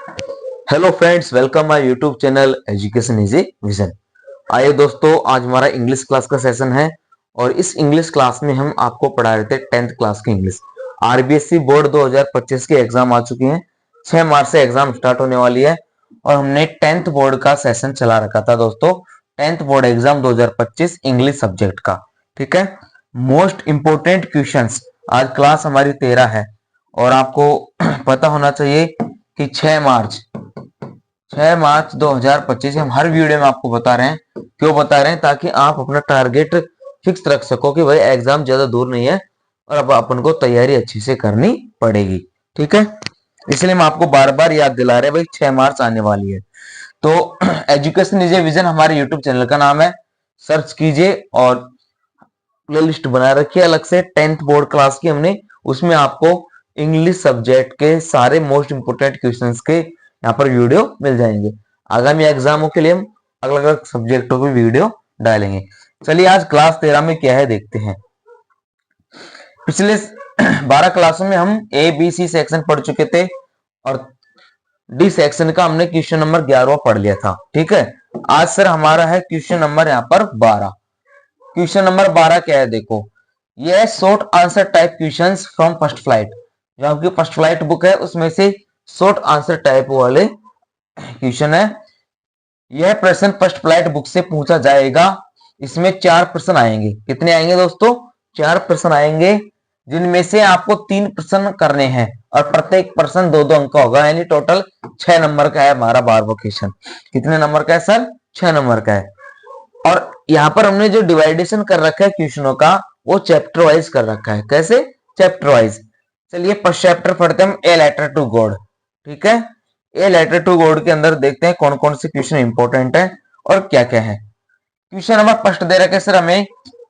Hello friends, welcome my YouTube channel education easy vision. आइए दोस्तों, आज हमारा इंग्लिश क्लास का सेशन है और इस इंग्लिश क्लास में हम आपको पढ़ा रहे थे 10th क्लास की इंग्लिश। आरबीएसई बोर्ड 2025 के एग्जाम आ चुकी हैं। 6 मार्च से एग्जाम स्टार्ट होने वाली है और हमने 10th बोर्ड का सेशन चला रखा था दोस्तों। 10th board exam 2025 English subject का, ठीक है। मोस्ट इंपोर्टेंट क्वेश्चंस, आज क्लास हमारी 13 है और आपको पता होना चाहिए कि 6 मार्च 2025 हम हर वीडियो में आपको बता रहे हैं। क्यों बता रहे हैं? ताकि आप अपना टारगेट फिक्स रख सको कि भाई एग्जाम ज्यादा दूर नहीं है और अब अपन को तैयारी अच्छी से करनी पड़ेगी, ठीक है। इसलिए हम आपको बार बार याद दिला रहे हैं भाई 6 मार्च आने वाली है। तो एजुकेशन इज ए विजन हमारे यूट्यूब चैनल का नाम है, सर्च कीजिए और प्लेलिस्ट बना रखी है अलग से 10th बोर्ड क्लास की हमने। उसमें आपको इंग्लिश सब्जेक्ट के सारे मोस्ट इंपोर्टेंट क्वेश्चंस के यहाँ पर वीडियो मिल जाएंगे। आगामी एग्जामों के लिए हम अलग अलग सब्जेक्टों की वीडियो डालेंगे। चलिए आज क्लास 13 में क्या है देखते हैं। पिछले 12 क्लासों में हम ए बी सी सेक्शन पढ़ चुके थे और डी सेक्शन का हमने क्वेश्चन नंबर 11वां पढ़ लिया था, ठीक है। आज सर हमारा है क्वेश्चन नंबर यहाँ पर 12। क्वेश्चन नंबर 12 क्या है देखो, ये है short answer type questions from first flight. जो आपकी फर्स्ट फ्लाइट बुक है उसमें से शॉर्ट आंसर टाइप वाले क्वेश्चन है। यह प्रश्न फर्स्ट फ्लाइट बुक से पूछा जाएगा। इसमें 4 प्रश्न आएंगे। कितने आएंगे दोस्तों? 4 प्रश्न आएंगे, जिनमें से आपको 3 प्रश्न करने हैं और प्रत्येक प्रश्न 2-2 अंक का होगा, यानी टोटल 6 नंबर का है हमारा 12वां क्वेश्चन। कितने नंबर का है सर? 6 नंबर का है। और यहाँ पर हमने जो डिवाइडेशन कर रखा है क्वेश्चनों का, वो चैप्टर वाइज कर रखा है। कैसे? Chapter wise. चलिए फर्स्ट चैप्टर पढ़ते हैं हम, ए लेटर टू गॉड, ठीक है। ए लेटर टू गॉड के अंदर देखते हैं कौन कौन से क्वेश्चन इंपॉर्टेंट है और क्या क्या है। क्वेश्चन नंबर फर्स्ट दे रखे सर हमें,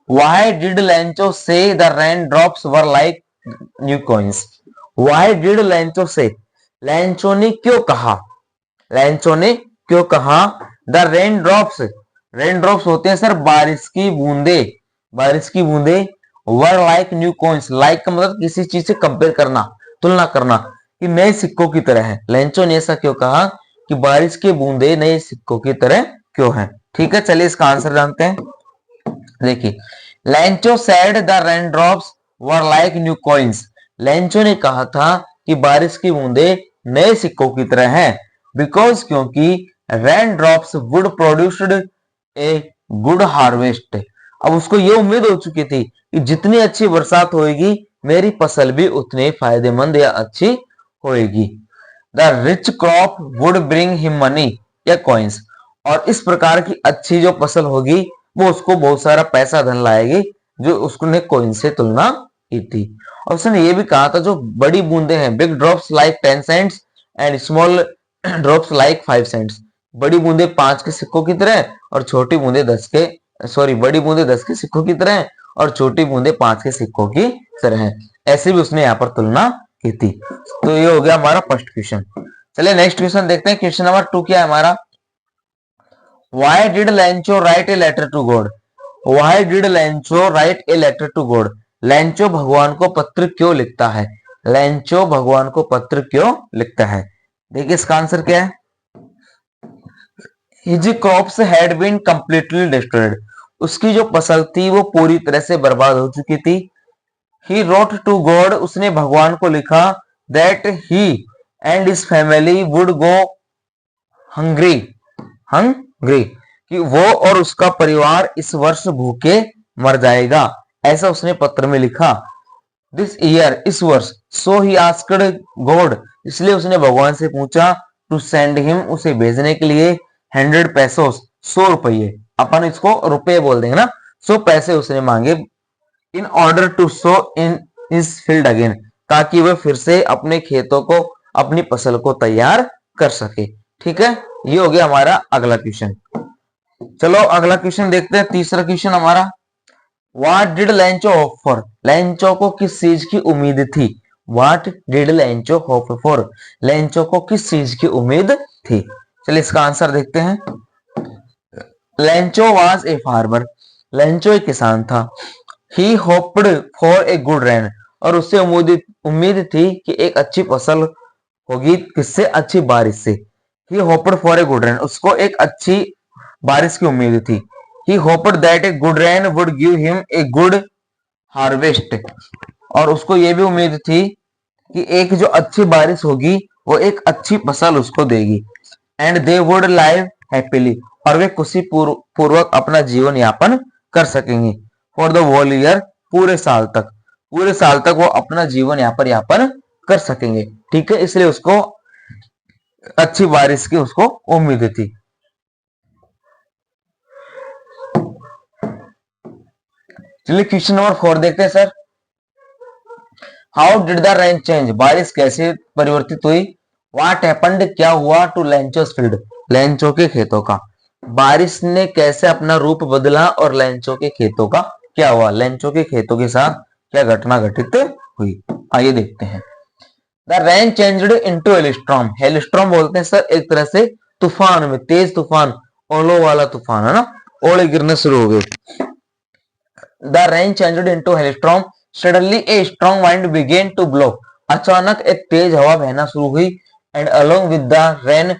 व्हाई डिड लैंचो से the rain drops were like new coins. Why did लैंचो से, लैंचो ने क्यों कहा, लैंचो ने क्यों कहा the rain drops, rain drops होते हैं सर बारिश की बूंदे, बारिश की बूंदे were like new coins. Like का मतलब किसी चीज से कंपेयर करना, तुलना करना, कि नए सिक्कों की तरह है। लैंचो ने ऐसा क्यों कहा कि बारिश की बूंदे नए सिक्कों की तरह क्यों है, ठीक है। चलिए इसका आंसर जानते हैं। देखिए, लैंचो said the rain drops were like new coins. लैंचो ने कहा था कि बारिश की बूंदे नए सिक्कों की तरह है। बिकॉज, क्योंकि rain drops would produced a good harvest. अब उसको ये उम्मीद हो चुकी थी कि जितनी अच्छी बरसात होगी मेरी फसल भी उतनी फायदेमंद या अच्छी होगी। The rich crop would bring him money या कॉइन्स। और इस प्रकार की अच्छी जो फसल होगी वो उसको बहुत सारा पैसा धन लाएगी, जो उसने कॉइन से तुलना की थी। और उसने ये भी कहा था जो बड़ी बूंदे हैं, big drops like 10 cents and small drops like 5 cents. बड़ी बूंदे 5 के सिक्कों की तरह और छोटी बूंदे 10 के, सॉरी, बड़ी बूंदे 10 के सिक्कों की तरह है और छोटी बूंदे 5 के सिक्कों की तरह है। ऐसे भी उसने यहाँ पर तुलना की थी। तो ये हो गया हमारा फर्स्ट क्वेश्चन। चलिए नेक्स्ट क्वेश्चन देखते हैं। क्वेश्चन नंबर 2 क्या है हमारा, why did Lencho write a letter to God. Why did Lencho write a letter to God. Lencho भगवान को पत्र क्यों लिखता है, लैंचो भगवान को पत्र क्यों लिखता है। देखिए इसका आंसर क्या है, his crops had been completely destroyed. उसकी जो फसल थी वो पूरी तरह से बर्बाद हो चुकी थी। ही रोट टू गॉड, उसने भगवान को लिखा, that he and his family would go hungry, hungry, कि वो और उसका परिवार इस वर्ष भूखे मर जाएगा, ऐसा उसने पत्र में लिखा। दिस ईयर, इस वर्ष, सो ही आस्क्ड गॉड, इसलिए उसने भगवान से पूछा, टू सेंड हिम, उसे भेजने के लिए, 100 पेसोस, 100 रुपये, अपन इसको रुपये बोल देंगे ना, 100 पैसे उसने मांगे, in order to sow in his field again, ताकि वह फिर से अपने खेतों को, अपनी फसल को तैयार कर सके, ठीक है। ये हो गया हमारा अगला क्वेश्चन। चलो अगला क्वेश्चन देखते हैं, तीसरा क्वेश्चन हमारा, व्हाट डिड लैंचो होप फॉर। लैंचो को किस चीज की उम्मीद थी, व्हाट डिड लैंचो होप फॉर, लैंचो को किस चीज की उम्मीद थी। चलिए इसका आंसर देखते हैं। लैंचो वाज ए फार्मर, लैंचो एक किसान था। He hoped for a good rain, और उससे उम्मीद थी कि एक अच्छी फसल होगी किससे, अच्छी बारिश से। He hoped for a good rain, उसको एक अच्छी बारिश की उम्मीद थी। He hoped that a good rain would give him a good harvest, और उसको ये भी उम्मीद थी कि एक जो अच्छी बारिश होगी वो एक अच्छी फसल उसको देगी। And they would live happily, और वे खुशी पूर्वक अपना जीवन यापन कर सकेंगे। फॉर द होल ईयर, पूरे साल तक, पूरे साल तक वो अपना जीवन यापन कर सकेंगे। ठीक है, इसलिए उसको अच्छी बारिश की उसको उम्मीद थी। चलिए क्वेश्चन नंबर 4 देखते हैं sir. How did the rain change, बारिश कैसे परिवर्तित हुई। व्हाट हैपेंड, क्या हुआ टू लेंचोस फील्ड, लेंचो के खेतों का। बारिश ने कैसे अपना रूप बदला और लेंचो के खेतों का क्या हुआ, लेंचो के खेतों के साथ क्या घटना घटित हुई। आइए देखते हैं। The rain changed into hailstorm, hailstorm बोलते हैं सर एक तरह से तूफान में, तेज तूफान, ओलो वाला तूफान है ना, ओले गिरने शुरू हो गए। The rain changed into hailstorm, suddenly a strong wind began to blow, अचानक एक तेज हवा बहना शुरू हुई। And along with the rain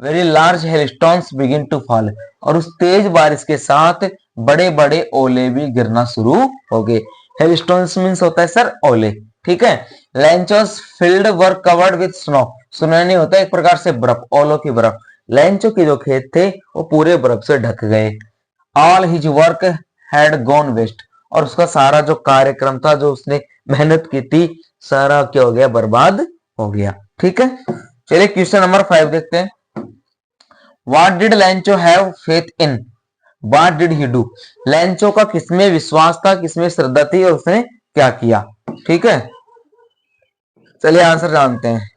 very large hailstorms begin to fall, और उस तेज बारिश के साथ बड़े बड़े ओले भी गिरना शुरू हो गए। हेलस्टॉर्म्स मींस होता है सर ओले, ठीक है। Lencho's field were covered with snow, snow नहीं होता एक प्रकार से बर्फ, ओलो की बर्फ। लेंचो के जो खेत थे वो पूरे बर्फ से ढक गए। All his work had gone waste, और उसका सारा जो कार्यक्रम था, जो उसने मेहनत की थी, सारा क्या हो गया, बर्बाद हो गया। ठीक है, चलिए क्वेश्चन नंबर 5 देखते हैं। What did Lancho have faith in? What did he do? Lencho का किसमें विश्वास था, किसमें श्रद्धा थी, और उसने क्या किया। ठीक है, चलिए आंसर जानते हैं।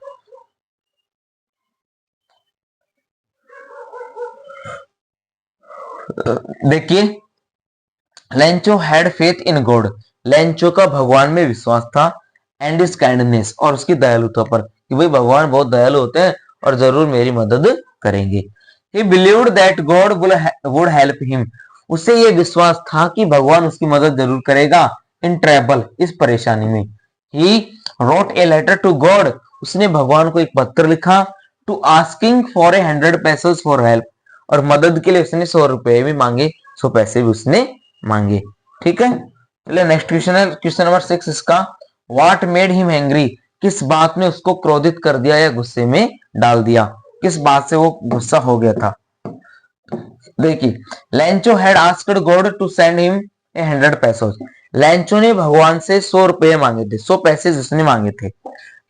देखिए, Lencho had faith in God, Lencho का भगवान में विश्वास था। एंड इज काइंडनेस, और उसकी दयालुता पर, कि भाई भगवान बहुत दयालु होते हैं और जरूर मेरी मदद करेंगे। He believed that God would help him, उसे ये विश्वास था कि भगवान उसकी मदद जरूर करेगा। इन ट्रबल, इस परेशानी में। He wrote a letter to God, उसने भगवान को एक पत्र लिखा। To asking for 100 pesos for help, और मदद के लिए उसने 100 रुपए भी मांगे, 100 पैसे भी उसने मांगे। ठीक है, चलिए नेक्स्ट क्वेश्चन है, क्वेश्चन नंबर 6 इसका। What made him angry, किस बात ने उसको क्रोधित कर दिया या गुस्से में डाल दिया, किस बात से वो गुस्सा हो गया था। देखिए, Lencho had asked God to send him 100 pesos, Lencho ने भगवान से 100 रुपए मांगे थे, 100 पैसे जिसने मांगे थे।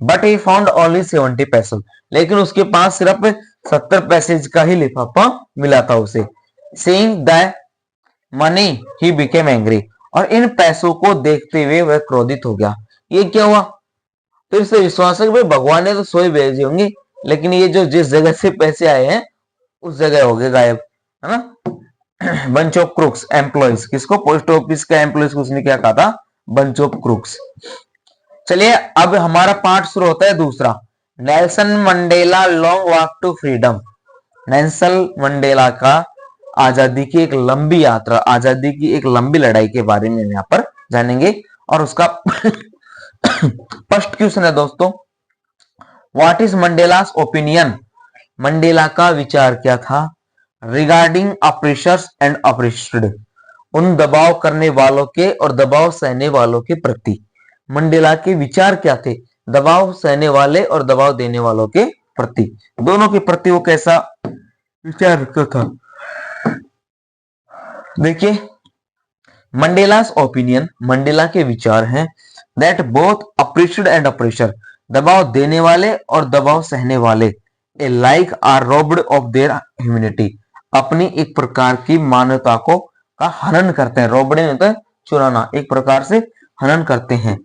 But he found only 70 pesos, लेकिन उसके पास सिर्फ 70 पैसे का ही लिफाफा मिला था उसे। Seeing the money he became angry, और इन पैसों को देखते हुए वह क्रोधित हो गया। ये क्या हुआ, फिर से विश्वास है कि भाई भगवान ने तो 100 ही भेजे होंगे, लेकिन ये जो जिस जगह से पैसे आए हैं उस जगह हो गए गायब, है ना। बंच ऑफ क्रूक्स एम्प्लॉइज, किसको, पोस्ट ऑफिस का एम्प्लॉइज को उसने क्या कहा था, बंच ऑफ क्रूक्स। चलिए अब हमारा पार्ट शुरू होता है दूसरा। Nelson Mandela Long Walk to Freedom, Nelson Mandela का आजादी की एक लंबी यात्रा, आजादी की एक लंबी लड़ाई के बारे में यहाँ पर जानेंगे। और उसका फर्स्ट क्वेश्चन है दोस्तों, व्हाट इज मंडेलास ओपिनियन, मंडेला का विचार क्या था। रिगार्डिंग अप्रेशर्स एंड अप्रेस्ड, उन दबाव करने वालों के और दबाव सहने वालों के प्रति मंडेला के विचार क्या थे, दबाव सहने वाले और दबाव देने वालों के प्रति, दोनों के प्रति वो कैसा विचार रखता था। देखिए, मंडेलास ओपिनियन, मंडेला के विचार हैं, that both oppressed and oppressor, दबाव देने वाले और दबाव सहने वाले, alike are robbed of their humanity, अपनी एक प्रकार की मानवता को का हनन करते हैं। रोबड़े होता है चुराना, एक प्रकार से हनन करते हैं।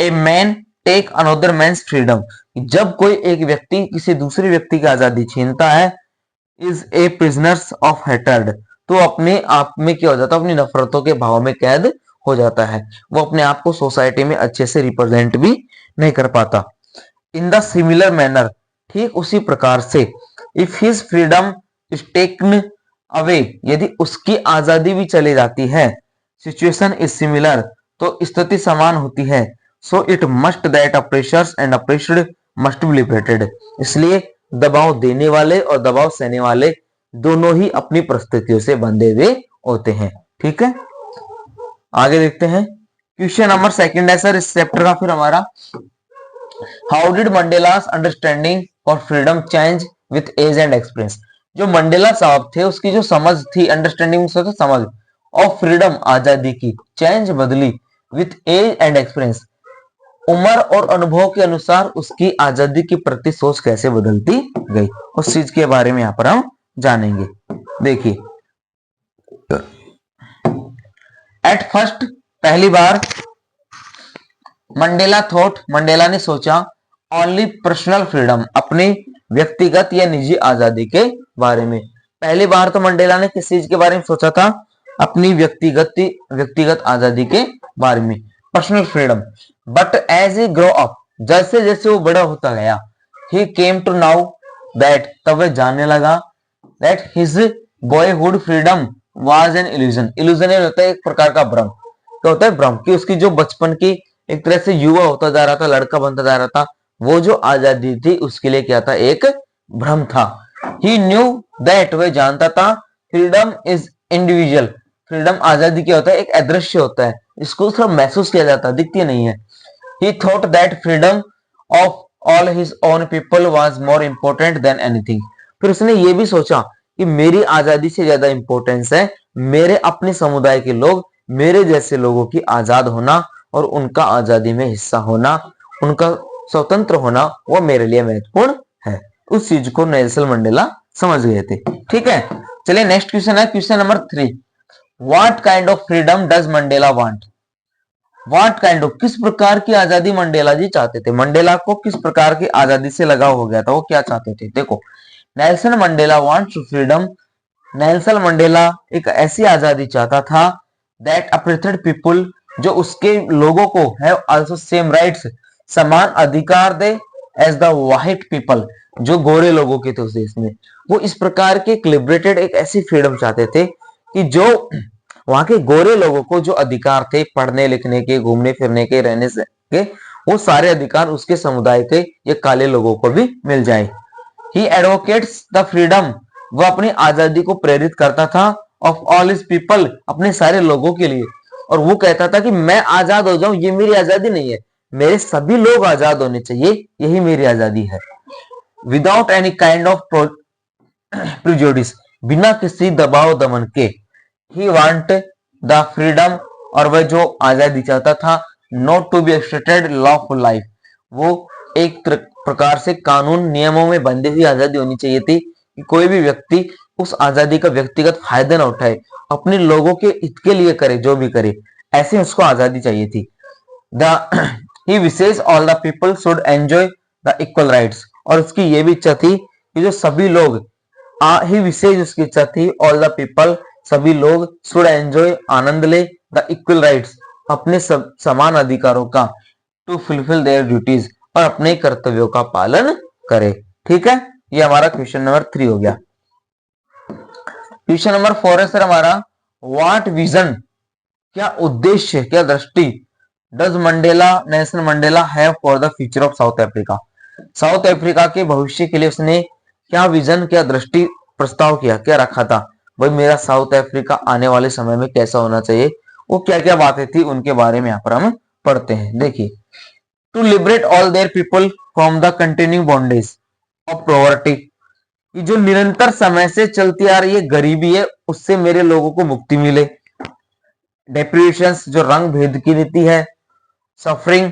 A man take another man's freedom, जब कोई एक व्यक्ति किसी दूसरे व्यक्ति की आजादी छीनता है। Is a prisoners of hatred, तो अपने आप में क्या हो जाता है, अपनी नफरतों के भाव में कैद हो जाता है, वो अपने आप को सोसाइटी में अच्छे से रिप्रेजेंट भी नहीं कर पाता। इन द सिमिलर मैनर, ठीक उसी प्रकार से, if his freedom is taken away, यदि उसकी आजादी भी चली जाती है, सिचुएशन इज सिमिलर, तो स्थिति समान होती है। So it must that oppressors and oppressed must be liberated. इसलिए दबाव देने वाले और दबाव सहने वाले दोनों ही अपनी परिस्थितियों से बंधे हुए होते हैं। ठीक है, आगे देखते हैं। क्वेश्चन नंबर सेकंड है सर इस चैप्टर का फिर हमारा, how did Mandela's understanding for freedom change with age and experience. जो मंडेला साहब थे उसकी जो समझ थी, अंडरस्टैंडिंग समझ ऑफ फ्रीडम आजादी की, चेंज बदली विथ एज एंड एक्सपीरियंस, उम्र और अनुभव के अनुसार उसकी आजादी की प्रति सोच कैसे बदलती गई, उस चीज के बारे में यहां पर हम जानेंगे। देखिए, एट फर्स्ट, पहली बार, मंडेला थॉट, मंडेला ने सोचा, ओनली पर्सनल फ्रीडम, अपनी व्यक्तिगत या निजी आजादी के बारे में। पहली बार तो मंडेला ने किस चीज के बारे में सोचा था, अपनी व्यक्तिगत आजादी के बारे में, personal freedom. But as he grow up, जैसे जैसे वो बड़ा होता गया, he came to know that, तब वह जानने लगा, that his boyhood freedom was an illusion. Illusion होता है एक प्रकार का भ्रम। क्या होता है भ्रम, कि उसकी जो बचपन की एक तरह से युवा होता जा रहा था, लड़का बनता जा रहा था, वो जो आजादी थी उसके लिए क्या था, एक भ्रम था। ही न्यू दैट, वह जानता था, फ्रीडम इज इंडिविजुअल, फ्रीडम आजादी क्या होता है, एक अदृश्य होता है, इसको सिर्फ महसूस किया जाता है, दिखती नहीं है। ही thought that freedom of all his own people was more important than anything. फिर उसने ये भी सोचा कि मेरी आजादी से ज्यादा इंपॉर्टेंस है मेरे अपने समुदाय के लोग, मेरे जैसे लोगों की आजाद होना और उनका आजादी में हिस्सा होना, उनका स्वतंत्र होना, वो मेरे लिए महत्वपूर्ण है। उस चीज को नेल्सन मंडेला समझ गए थे। ठीक है, चलिए नेक्स्ट क्वेश्चन है, question number 3, what kind of freedom does Mandela want. What kind of, किस प्रकार की आजादी मंडेला जी चाहते थे, मंडेला को किस प्रकार की आजादी से लगाव हो गया था, वो क्या चाहते थे। देखो, Nelson Mandela wants freedom, Nelson Mandela एक ऐसी आजादी चाहता था, दैट अपरिथेड पीपुल, जो उसके लोगों को हैव आल्सो सेम राइट्स, समान अधिकार दे, एज द व्हाइट पीपल, जो गोरे लोगों के थे उस देश में। वो इस प्रकार के लिबरेटेड एक ऐसी फ्रीडम चाहते थे कि जो वहां के गोरे लोगों को जो अधिकार थे पढ़ने लिखने के, घूमने फिरने के, रहने से के, वो सारे अधिकार उसके समुदाय के ये काले लोगों को भी मिल जाए। ही एडवोकेट्स द फ्रीडम, वो अपनी आजादी को प्रेरित करता था, ऑफ ऑल हिज पीपल, अपने सारे लोगों के लिए। और वो कहता था कि मैं आजाद हो जाऊं, ये मेरी आजादी नहीं है, मेरे सभी लोग आजाद होने चाहिए, यही मेरी आजादी है। Without any kind of prejudice, बिना किसी दबाव दमन के। ही वांट द फ्रीडम, और वह जो आजादी चाहता था, not to be extracted lawful life, वो एक प्रकार से कानून नियमों में बंधी हुई आजादी होनी चाहिए थी, कि कोई भी व्यक्ति उस आजादी का व्यक्तिगत फायदा न उठाए, अपने लोगों के हित के लिए करे, जो भी करे, ऐसे उसको आजादी चाहिए थी। He wishes all the people should enjoy the equal rights, और उसकी ये भी इच्छा थी कि जो सभी लोग, ही विशेष उसकी इच्छा थी, ऑल द पीपल, सभी लोग, शुड एंजॉय, आनंद ले, द इक्वल राइट्स, अपने समान अधिकारों का, टू फुलफिल देयर ड्यूटीज, और अपने कर्तव्यों का पालन करे। ठीक है, ये हमारा क्वेश्चन नंबर 3 हो गया। क्वेश्चन नंबर 4 है सर हमारा, व्हाट विजन, क्या उद्देश्य, क्या दृष्टि, does Mandela, Nelson Mandela have for the future of South Africa. South Africa के भविष्य के लिए उसने क्या विजन, क्या दृष्टि प्रस्ताव किया, क्या रखा था, भाई मेरा साउथ अफ्रीका आने वाले समय में कैसा होना चाहिए, वो क्या क्या बातें थी, उनके बारे में यहाँ पर हम पढ़ते हैं। देखिए, to liberate all their people from the continue bondage of poverty, कि जो निरंतर समय से चलती आ रही है गरीबी है, उससे मेरे लोगों को मुक्ति मिले। डेप्रिवेशंस, जो रंग भेद की नीति है। Suffering,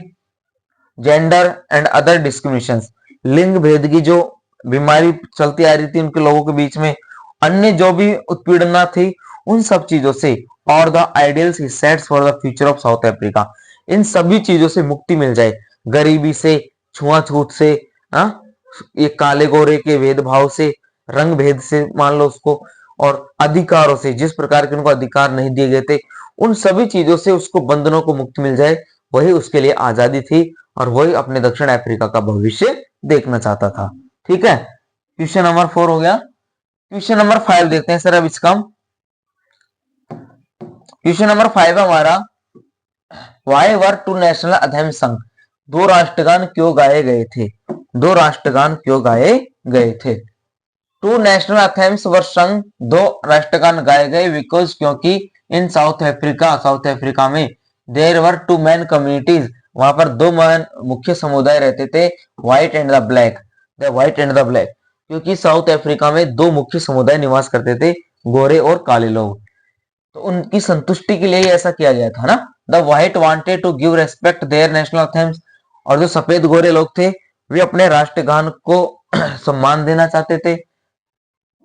gender and other discriminations, लिंग भेद की जो बीमारी चलती आ रही थी उनके लोगों के बीच में, अन्य जो भी उत्पीड़ना थी, उन सब चीजों से, और the ideals he sets for the future of South Africa, इन सभी चीजों से मुक्ति मिल जाए, गरीबी से, छुआछूत से, ये काले गोरे के भेदभाव से, रंग भेद से मान लो उसको, और अधिकारों से, जिस प्रकार के उनको अधिकार नहीं दिए गए थे, उन सभी चीजों से उसको, बंधनों को मुक्ति मिल जाए, वही उसके लिए आजादी थी, और वही अपने दक्षिण अफ्रीका का भविष्य देखना चाहता था। ठीक है, क्वेश्चन नंबर 4 हो गया। क्वेश्चन नंबर 5 देखते हैं सर अब इसका। क्वेश्चन नंबर 5 हमारा, वाई वर टू नेशनल अध्ययन संघ, दो राष्ट्रगान क्यों गाए गए थे? दो राष्ट्रगान क्यों गाए गए थे? टू नेशनल एथेम्स वर संग, दो राष्ट्रगान गाए गए बिकॉज क्योंकि इन साउथ अफ्रीका में there were two main communities, वहां पर दो मुख्य समुदाय रहते थे, white and the black, the white and the black, क्योंकि साउथ अफ्रीका में दो मुख्य समुदाय निवास करते थे, गोरे और काले लोग। तो उनकी संतुष्टि के लिए ऐसा किया गया था ना। The white wanted to give respect their national anthems, और जो सफेद गोरे लोग थे वे अपने राष्ट्रगान को सम्मान देना चाहते थे।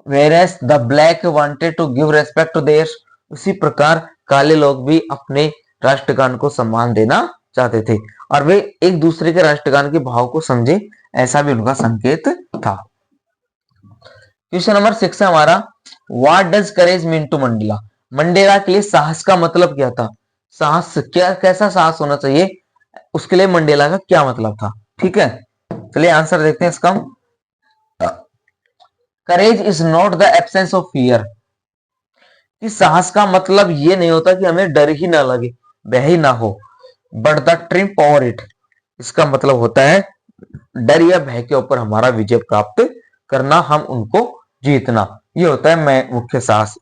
whereas the black wanted to give respect to theirs, उसी प्रकार काले लोग भी अपने राष्ट्रगान को सम्मान देना चाहते थे और वे एक दूसरे के राष्ट्रगान के भाव को समझे, ऐसा भी उनका संकेत था। क्वेश्चन नंबर 6 है हमारा, what does courage mean to Mandela? Mandela के लिए साहस का मतलब क्या था? साहस क्या, कैसा साहस होना चाहिए, उसके लिए मंडेला का क्या मतलब था? ठीक है, चलिए आंसर देखते हैं इसका। Courage is not the absence of fear, कि साहस का मतलब ये नहीं होता कि हमें डर ही ना लगे, भय ही ना हो, but the triumph over it, इसका मतलब होता है डर या भय के ऊपर हमारा विजय प्राप्त करना, हम उनको जीतना, ये होता है मैं मुख्य साहस।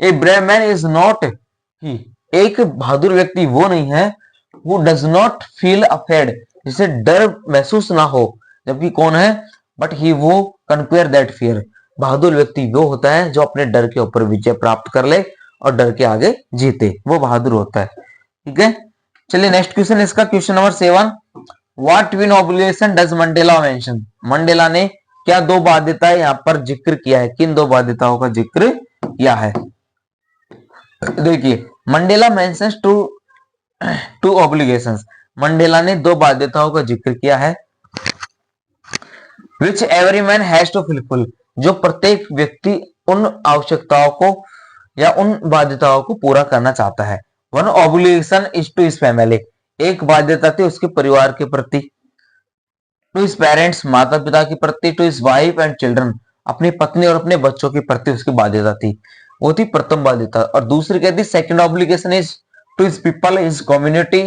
A brave man is not ही, एक बहादुर व्यक्ति वो नहीं है, वो डज नॉट फील अफेड, जिसे डर महसूस ना हो, जबकि कौन है, बट ही वो कंक्वेयर दैट फियर, बहादुर व्यक्ति वो होता है जो अपने डर के ऊपर विजय प्राप्त कर ले और डर के आगे जीते, वो बहादुर होता है। ठीक है, चलिए नेक्स्ट क्वेश्चन इसका, question number 7, what twin obligation does Mandela mention? Mandela ने क्या दो बाध्यताएं यहाँ पर जिक्र किया है, किन दो बाध्यताओं का जिक्र किया है? देखिए, Mandela mentions two obligations, Mandela ने दो बाध्यताओं का जिक्र किया है, which every man has to fulfil, जो प्रत्येक व्यक्ति उन आवश्यकताओं को या उन बाध्यताओं को पूरा करना चाहता है। One obligation is to his family, एक बाध्यता थी उसके परिवार के प्रति, टू हिज पेरेंट्स, माता पिता के प्रति, to his wife and children, अपनी पत्नी और अपने बच्चों के प्रति उसकी बाध्यता थी, वो थी प्रथम बाध्यता। और दूसरी कहती second obligation is to his people, his community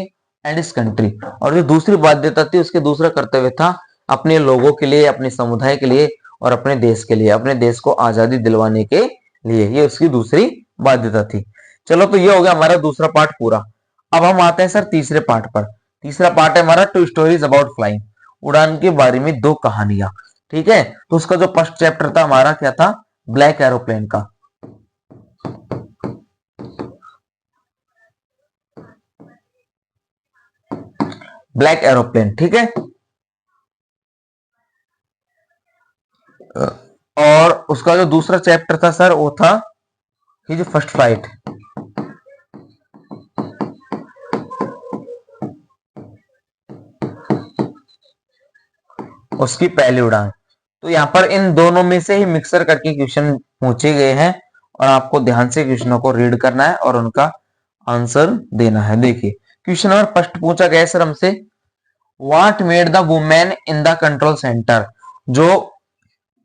and his country, और जो दूसरी बाध्यता थी उसके दूसरा कर्तव्य था अपने लोगों के लिए, अपने समुदाय के लिए और अपने देश के लिए, अपने देश को आजादी दिलवाने के लिए, ये उसकी दूसरी बाध्यता थी। चलो, तो ये हो गया हमारा दूसरा पार्ट पूरा। अब हम आते हैं सर तीसरे पार्ट पर। तीसरा पार्ट है हमारा टू स्टोरीज अबाउट फ्लाइंग, उड़ान के बारे में दो कहानियां। ठीक है, तो उसका जो फर्स्ट चैप्टर था हमारा क्या था, ब्लैक एरोप्लेन का। ब्लैक एरोप्लेन, ठीक है, और उसका जो दूसरा चैप्टर था सर वो था हिज फर्स्ट फ्लाइट, उसकी पहली उड़ान। तो यहाँ पर इन दोनों में से ही मिक्सर करके क्वेश्चन पूछे गए हैं और आपको ध्यान से क्वेश्चनों को रीड करना है और उनका आंसर देना है। देखिए, क्वेश्चन नंबर फर्स्ट पूछा गया सर हमसे, what made the women in the control centre, जो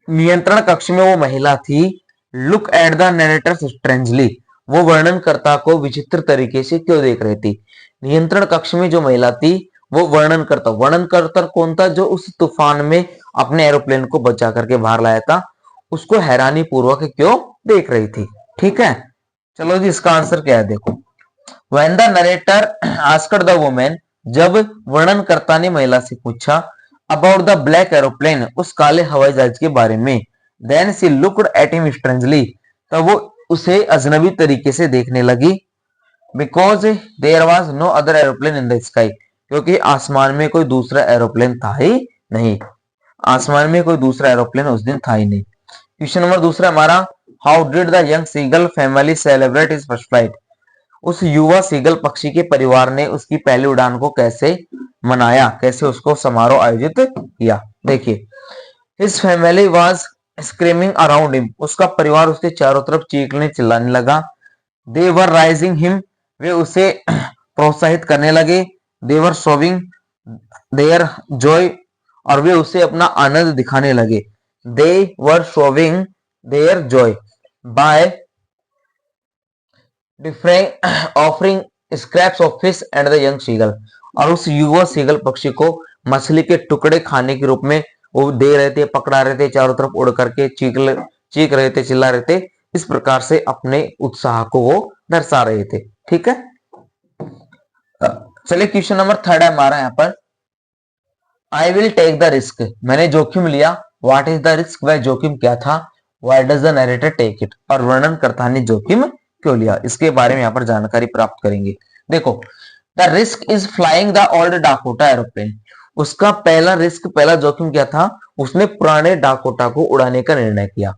नियंत्रण कक्ष में वो महिला थी, look at the narrator strangely, वो वर्णनकर्ता को विचित्र तरीके से क्यों देख रही थी? नियंत्रण कक्ष में जो महिला थी वो वर्णनकर्ता कौन था? जो उस तूफान में अपने एरोप्लेन को बचा करके बाहर लाया था, उसको हैरानी पूर्वक क्यों देख रही थी? ठीक है, चलो जी इसका आंसर क्या है, देखो, when the narrator asked the women, जब वर्णनकर्ता ने महिला से पूछा अबाउट द ब्लैक एरोप्लेन, उस काले हवाई जहाज के बारे में, then she looked at him strangely, तब वो उसे अजनबी तरीके से देखने लगी, because there was no other aeroplane in the sky, क्योंकि आसमान में कोई दूसरा एरोप्लेन था ही नहीं, आसमान में कोई दूसरा एरोप्लेन उस दिन था ही नहीं। क्वेश्चन नंबर दूसरा हमारा, how did the young seagull family celebrate his first flight, उस युवा सीगल पक्षी के परिवार ने उसकी पहली उड़ान को कैसे मनाया, कैसे उसको समारोह आयोजित किया? देखिए, his family was screaming around him, उसका परिवार उसके चारों तरफ चीखने चिल्लाने लगा, दे वर राइजिंग हिम, वे उसे प्रोत्साहित करने लगे, they were showing their joy, और वे उसे अपना आनंद दिखाने लगे, they were showing their joy by offering scraps of fish and the young seagull, और उस युवा सीगल पक्षी को मछली के टुकड़े खाने के रूप में वो दे रहे थे, पकड़ा रहे थे, चारों तरफ उड़ करके चीख रहे थे, चिल्ला रहे थे। इस प्रकार से अपने उत्साह को वो दर्शा रहे थे। ठीक है, चलिए क्वेश्चन नंबर 3 है हमारा यहाँ पर। I will take the risk, मैंने जोखिम लिया। व्हाट इज द रिस्क, वह जोखिम क्या था। Why does the narrator take it, और वर्णनकर्ता ने जोखिम क्यों लिया, इसके बारे में यहाँ पर जानकारी प्राप्त करेंगे। देखो, the risk is flying the old Dakota aeroplane, उसका पहला रिस्क, पहला जोखिम क्या था, उसने पुराने डाकोटा को उड़ाने का निर्णय किया।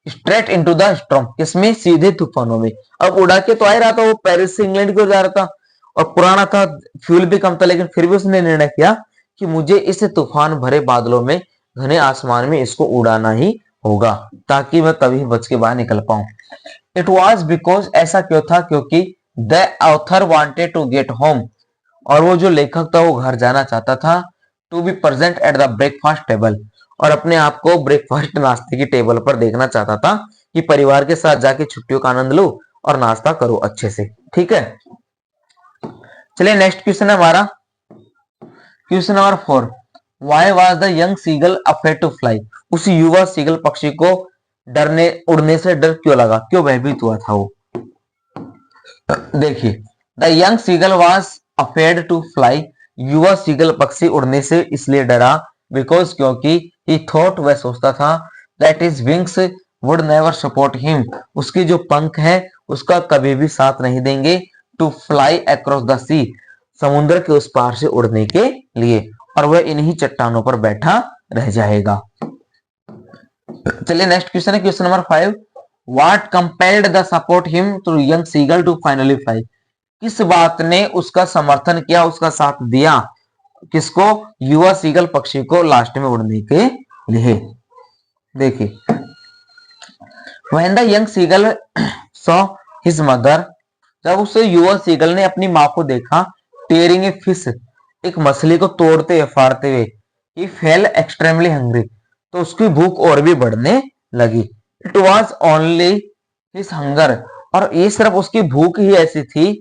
स्ट्रेट इनटू द स्टॉर्म, किसमें, सीधे तूफानों में। अब उड़ा के तो आ ही रहा था, वो पेरिस से इंग्लैंड की ओर जा रहा था और पुराना था, फ्यूल भी कम था, लेकिन फिर भी उसने निर्णय किया कि मुझे इस तूफान भरे बादलों में, घने आसमान में इसको उड़ाना ही होगा, ताकि मैं तभी बच के बाहर निकल पाऊं। इट वॉज बिकॉज, ऐसा क्यों था, क्योंकि the author wanted to get home, और वो जो लेखक था वो घर जाना चाहता था। To be present at the breakfast table, और अपने आप को ब्रेकफास्ट नाश्ते की टेबल पर देखना चाहता था कि परिवार के साथ जाके छुट्टियों का आनंद लो और नाश्ता करो अच्छे से। ठीक है, चलिए नेक्स्ट क्वेश्चन है हमारा, question number 4। Why was the young seagull afraid to fly, उस युवा सीगल पक्षी को उड़ने से डर क्यों लगा, क्यों भयभीत हुआ था वो। देखिए, the young seagull was afraid to fly, युवा सीगल पक्षी उड़ने से इसलिए डरा, बिकॉज, क्योंकि, ही थॉट, वह सोचता था, that his wings would never support him, उसकी जो पंख है उसका कभी भी साथ नहीं देंगे, टू फ्लाई अक्रॉस द सी, समुद्र के उस पार से उड़ने के लिए, और वह इन्हीं चट्टानों पर बैठा रह जाएगा। चलिए नेक्स्ट क्वेश्चन है, question number 5। What compelled the support him to young seagull to finally fly, किस बात ने उसका समर्थन किया, उसका साथ दिया, किसको, युवा सीगल पक्षी को लास्ट में उड़ने के लिए। देखिए, when the young seagull saw his mother, जब उस युवा सीगल ने अपनी मां को देखा, टेयरिंग ए फिश, एक मछली को तोड़ते हुए, फाड़ते हुए, ही फेल एक्सट्रीमली हंग्री, तो उसकी भूख और भी बढ़ने लगी। It was only his hunger, और ये सिर्फ उसकी भूख ही ऐसी थी,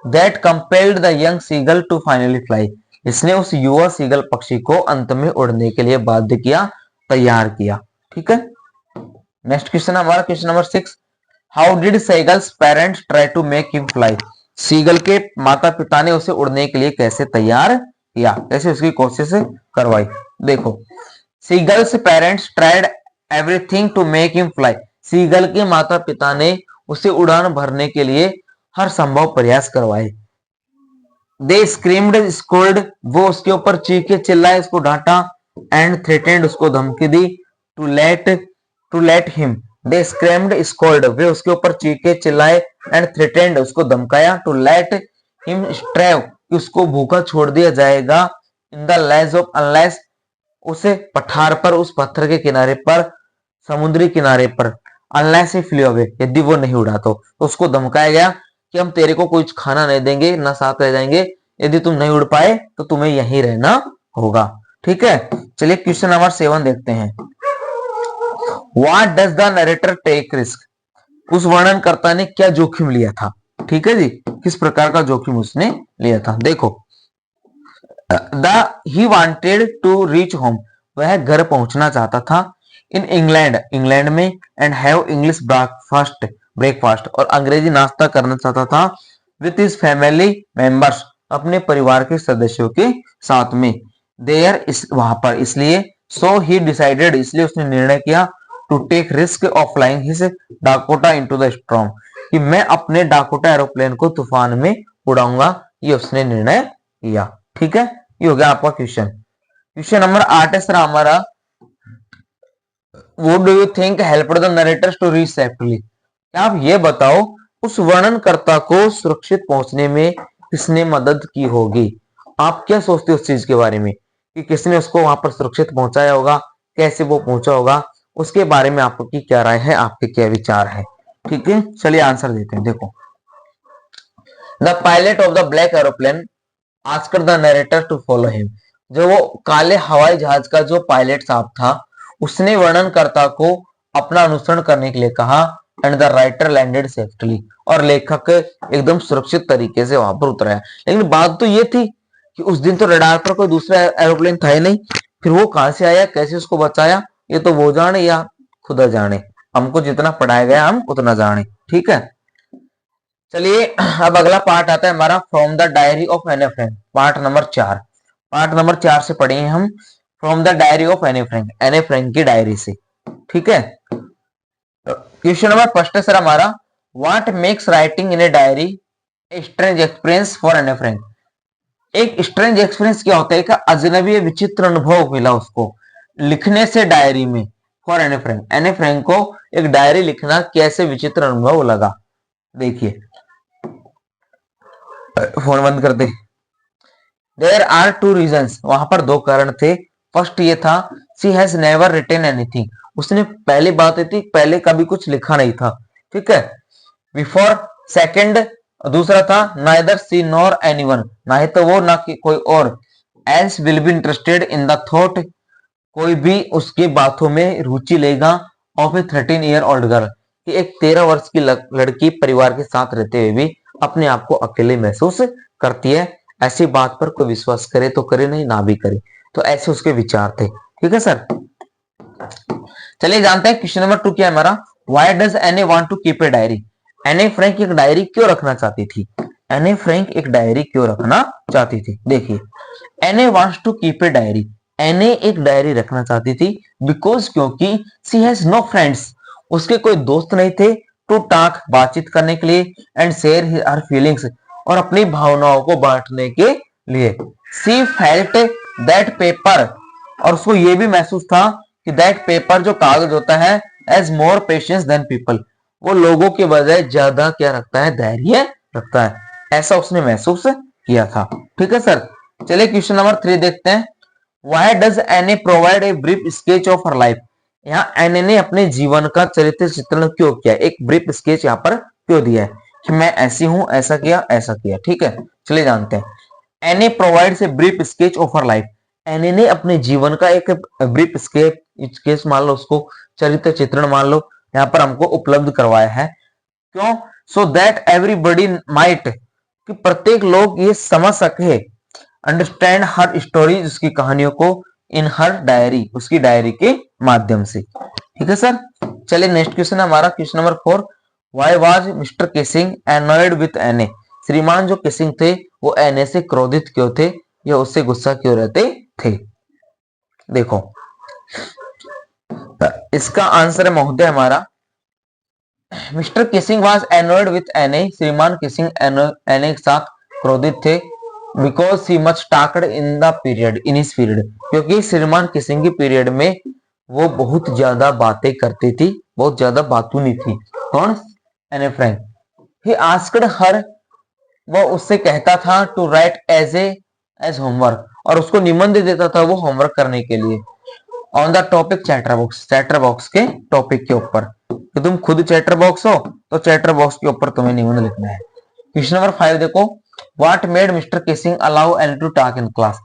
that compelled the young seagull to finally fly, इसने उस युवा सीगल पक्षी को अंत में उड़ने के लिए बाध्य किया, तैयार किया। ठीक है, नेक्स्ट क्वेश्चन हमारा, question number 6। How did seagull's parents try to make him fly, seagull के माता पिता ने उसे उड़ने के लिए कैसे तैयार किया, कैसे उसकी कोशिश करवाई। देखो, seagull's parents tried everything to make him fly, seagull के माता पिता ने उसे उड़ान भरने के लिए हर संभव प्रयास करवाए। दे स्क्रीम्ड स्कोल्ड, वो उसके ऊपर चीखे चिल्लाए, उसको डांटा, एंड थ्रेटेंड, उसको धमकी दी, to let him, they screamed scolded, वे उसके ऊपर चीखे चिल्लाए, एंड थ्रेटेंड, उसको धमकाया, टू लेट हिम स्ट्रेव, कि उसको भूखा छोड़ दिया जाएगा, in the ledge of unless, उसे पठार पर, उस पत्थर के किनारे पर, समुद्री किनारे पर, अनलेस ही फ्ली अवे, यदि वो नहीं उड़ा तो उसको धमकाया गया कि हम तेरे को कुछ खाना नहीं देंगे, ना साथ रह जाएंगे, यदि तुम नहीं उड़ पाए तो तुम्हें यहीं रहना होगा। ठीक है, चलिए क्वेश्चन नंबर 7 देखते हैं। What does the narrator take risk, उस वर्णनकर्ता ने क्या जोखिम लिया था। ठीक है जी, किस प्रकार का जोखिम उसने लिया था। देखो, he wanted to reach home, वह घर पहुंचना चाहता था, इन इंग्लैंड, इंग्लैंड में, एंड हैव इंग्लिश ब्रेकफास्ट, और अंग्रेजी नाश्ता करना चाहता था, विथ हिज फैमिली मेंबर्स, अपने परिवार के सदस्यों के साथ में, देयर, वहां पर, इसलिए, सो ही डिसाइडेड, इसलिए उसने निर्णय किया, to take risk of flying his Dakota into the storm, कि मैं अपने डाकोटा एरोप्लेन को तूफान में उड़ाऊंगा, ये उसने निर्णय किया। ठीक है, ये हो गया आपका क्वेश्चन। क्वेश्चन नंबर 8 है सर हमारा, What do you think helped the narrators to reach safely? क्या आप ये बताओ, उस वर्णनकर्ता को सुरक्षित पहुंचने में किसने मदद की होगी। आप क्या सोचते हो उस चीज के बारे में कि किसने उसको वहां पर सुरक्षित पहुंचाया होगा, कैसे वो पहुंचा होगा, उसके बारे में आपकी क्या राय है, आपके क्या विचार है। ठीक है, चलिए आंसर देते हैं। देखो, the pilot of the black aeroplane asked the narrator to follow him, जो वो काले हवाई जहाज का जो पायलट साहब था, उसने वर्णनकर्ता को अपना अनुसरण करने के लिए कहा, and the writer landed safely, और लेखक एकदम सुरक्षित तरीके से वहां पर उतरा। लेकिन बात तो ये थी कि उस दिन तो रडार पर कोई दूसरा एरोप्लेन था ही नहीं, फिर वो कहां से आया, कैसे उसको बचाया, ये तो वो जाने या खुदा जाने। हमको जितना पढ़ाया गया हम उतना जाने। ठीक है, चलिए अब अगला पार्ट आता है हमारा फ्रॉम द डायरी ऑफ एने Frank, part number 4। Part number 4 से पढ़ेंगे हम फ्रॉम द डायरी ऑफ एने फ्रैंक, एने फ्रैंक की डायरी से। ठीक है, क्वेश्चन नंबर फर्स्ट है सर हमारा, what makes writing in a diary a strange experience for एने फ्रैंक। एक स्ट्रेंज एक्सपीरियंस क्या होता है, एक अजनबी विचित्र अनुभव मिला उसको लिखने से डायरी में, फॉर एने फ्रैंक, एने फ्रैंक को एक डायरी लिखना कैसे विचित्र अनुभव लगा। देखिए, फोन बंद कर दे। देयर आर टू रीजंस, वहां पर दो कारण थे। फर्स्ट ये था, she has never written anything, उसने पहली बात थी पहले कभी कुछ लिखा नहीं था। ठीक है, बिफोर। सेकंड, दूसरा था, नाइदर सी नॉर एनीवन, ना ही तो वो ना कि कोई और, else will be interested in the thought, कोई भी उसकी बातों में रुचि लेगा, of A 13 year old girl, कि एक 13 वर्ष की लड़की परिवार के साथ रहते हुए भी अपने आप को अकेले महसूस करती है। ऐसी बात पर कोई विश्वास करे तो करे, नहीं ना भी करे, तो ऐसे उसके विचार थे। ठीक है सर, चलिए जानते हैं क्वेश्चन नंबर 2 क्या है हमारा, why does Anne want to keep a diary. Anne Frank एक डायरी क्यों रखना चाहती थी, एने फ्रैंक एक डायरी क्यों रखना चाहती थी। देखिए, Anne wants to keep a diary, Anne एक डायरी रखना चाहती थी बिकॉज, क्योंकि सी हैज नो फ्रेंड्स, उसके कोई दोस्त नहीं थे, टू टॉक बातचीत करने के लिए, एंड शेयर हर फीलिंग्स, और अपनी भावनाओं को बांटने के लिए। सी फेल्ट दैट पेपर, और उसको ये भी महसूस था कि दैट पेपर, जो कागज होता है, has more patience than people, वो लोगों के बजाय ज्यादा क्या रखता है, धैर्य रखता है, ऐसा उसने महसूस किया था। ठीक है सर, चलिए क्वेश्चन नंबर 3 देखते हैं, व्हाई डज एने provide a brief sketch of her life. यहाँ एने ने अपने जीवन का चरित्र चित्रण क्यों किया, एक ब्रीफ स्केच यहाँ पर क्यों दिया है कि मैं ऐसी हूं, ऐसा किया, ऐसा किया। ठीक है, चलिए जानते हैं, एने provides a brief sketch of her life, एने ने अपने जीवन का एक ब्रीफ स्केच मान लो, उसको चरित्र चित्रण मान लो, यहाँ पर हमको उपलब्ध करवाया है। क्यों, सो दैट एवरीबडी माइट, कि प्रत्येक लोग ये समझ सके, अंडरस्टैंड हर स्टोरी, उसकी कहानियों को, इन हर डायरी, उसकी डायरी के माध्यम से। ठीक है सर, चलिए नेक्स्ट क्वेश्चन है हमारा question number 4, why was mister Keesing annoyed with Anne. श्रीमान जो किसिंग थे वो एने से क्रोधित क्यों थे, या उससे गुस्सा क्यों रहते थे। देखो, इसका आंसर है महोदय हमारा, Mister Keesing was annoyed with Anne, श्रीमान किसिंग एने के साथ क्रोधित थे, because she much talked in the period, in his period, क्योंकि श्रीमान किसिंग की पीरियड में वो बहुत ज्यादा बातें करती थी, बहुत ज्यादा बातूनी थी। कौन, एने फ्रैंक। ही आस्क्ड हर, वो उससे कहता था, टू राइट एज होमवर्क, और उसको निबंध देता था वो होमवर्क करने के लिए, on the topic chatter box, chatter box के टॉपिक के ऊपर, कि तुम खुद चैटर बॉक्स हो तो चैटर बॉक्स के ऊपर तुम्हें निबंध लिखना है। क्वेश्चन नंबर 5 देखो, what made mister Keesing allow any two talk in class.